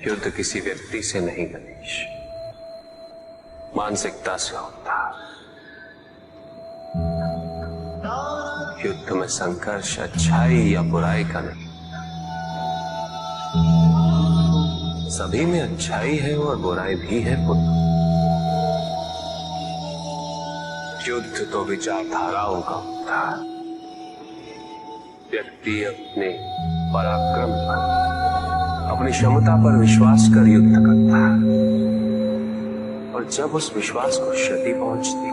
युद्ध किसी व्यक्ति से नहीं गणेश, मानसिकता से होता है। युद्ध में संघर्ष अच्छाई या बुराई का नहीं, सभी में अच्छाई है और बुराई भी है पुत्र। युद्ध तो विचारधाराओं का होता है। व्यक्ति अपने पराक्रम पर, अपनी क्षमता पर विश्वास कर युद्ध करता है, और जब उस विश्वास को क्षति पहुंचती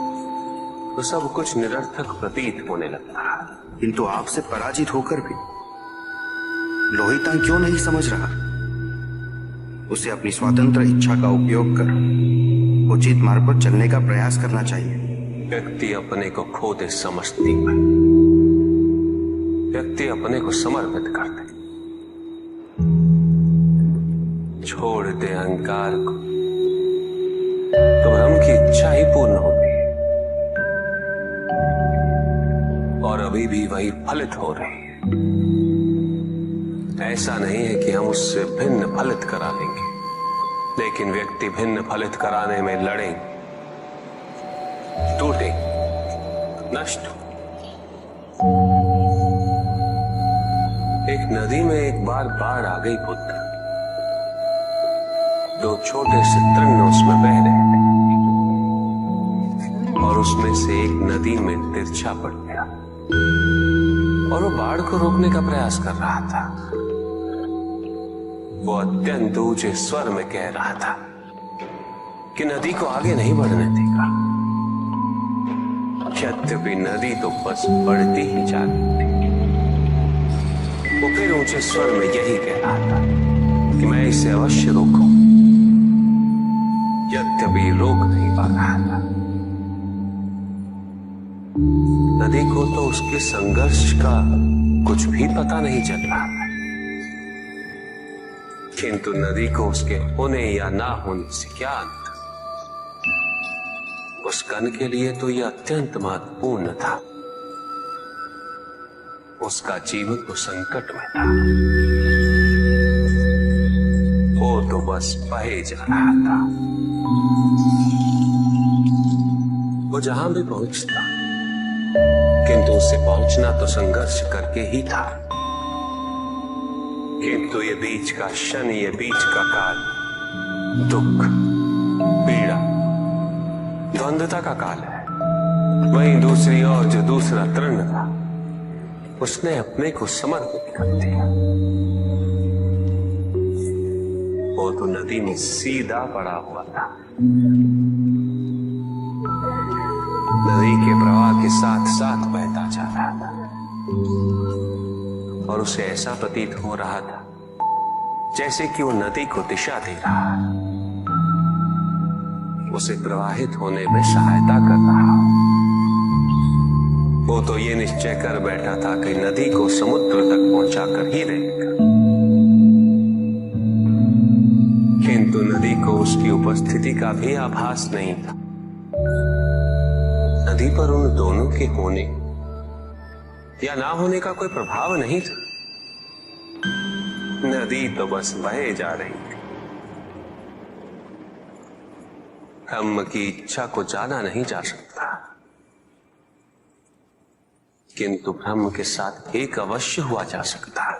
तो सब कुछ निरर्थक प्रतीत होने लगता है। किंतु आपसे पराजित होकर भी लोहितांग क्यों नहीं समझ रहा? उसे अपनी स्वतंत्र इच्छा का उपयोग कर उचित मार्ग पर चलने का प्रयास करना चाहिए। व्यक्ति अपने को खो दे समझती है, व्यक्ति अपने को समर्पित कर दे, छोड़ दे अहंकार को, तो भ्रम की इच्छा ही पूर्ण होती है, और अभी भी वही फलित हो रही है। ऐसा नहीं है कि हम उससे भिन्न फलित करा लेंगे, लेकिन व्यक्ति भिन्न फलित कराने में लड़ेंगे, टूटे, नष्ट। एक नदी में एक बार बाढ़ आ गई पुत्र। दो छोटे से तृण उसमें बह रहे थे, और उसमें से एक नदी में तिरछा पड़ गया, और वो बाढ़ को रोकने का प्रयास कर रहा था। वो अत्यंत ऊंचे स्वर में कह रहा था कि नदी को आगे नहीं बढ़ने देगा। यद्यपि नदी तो बस बढ़ती ही जा रही थी। वो फिर ऊंचे स्वर में यही कह रहा था कि मैं इसे अवश्य रोकूं, यद्यपि रोक नहीं पा रहा था। नदी को तो उसके संघर्ष का कुछ भी पता नहीं चल रहा है, किंतु नदी को उसके होने या ना होने से क्या अंतर। उस कण के लिए तो यह अत्यंत महत्वपूर्ण था। उसका जीवन तो संकट में था। वो तो बस बहे जा रहा था। वो जहां भी पहुंचता, किंतु उसे पहुंचना तो संघर्ष करके ही था। किंतु ये बीच का क्षण, ये बीच का काल दुख, पीड़ा, द्वंद्वता का काल है। वहीं दूसरी ओर जो दूसरा तृण था, उसने अपने को समर्पित कर दिया। वो तो नदी में सीधा पड़ा हुआ था, नदी के प्रवाह के साथ साथ बहता जा रहा था, और उसे ऐसा प्रतीत हो रहा था जैसे कि वो नदी को दिशा दे रहा है, उसे प्रवाहित होने में सहायता कर रहा। वो तो ये निश्चय कर बैठा था कि नदी को समुद्र तक पहुंचाकर ही रहेगा, किंतु नदी को उसकी उपस्थिति का भी आभास नहीं था। नदी पर उन दोनों के होने या ना होने का कोई प्रभाव नहीं था। नदी तो बस बहे जा रही थी। ब्रह्म की इच्छा को जाना नहीं जा सकता, किंतु ब्रह्म के साथ एक अवश्य हुआ जा सकता है,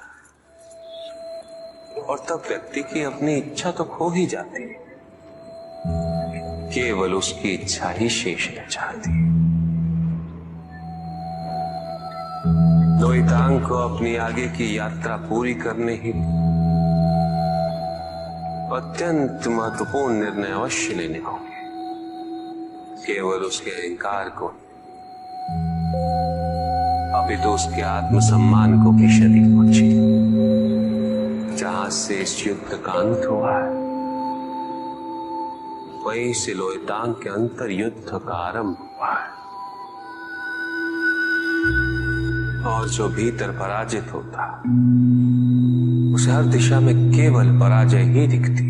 और तब व्यक्ति की अपनी इच्छा तो खो ही जाती है, केवल उसकी इच्छा ही शेष रह जाती है। लोहितांग को अपनी आगे की यात्रा पूरी करने ही अत्यंत महत्वपूर्ण निर्णय अवश्य लेने होंगे। केवल उसके अहंकार को, अपितु उसके आत्मसम्मान को भी क्षति पहुंची। जहां से इस युद्ध का अंत हुआ है, वहीं से लोहितांग के अंतर युद्ध का आरंभ हुआ है, और जो भीतर पराजित होता, उसे हर दिशा में केवल पराजय ही दिखती।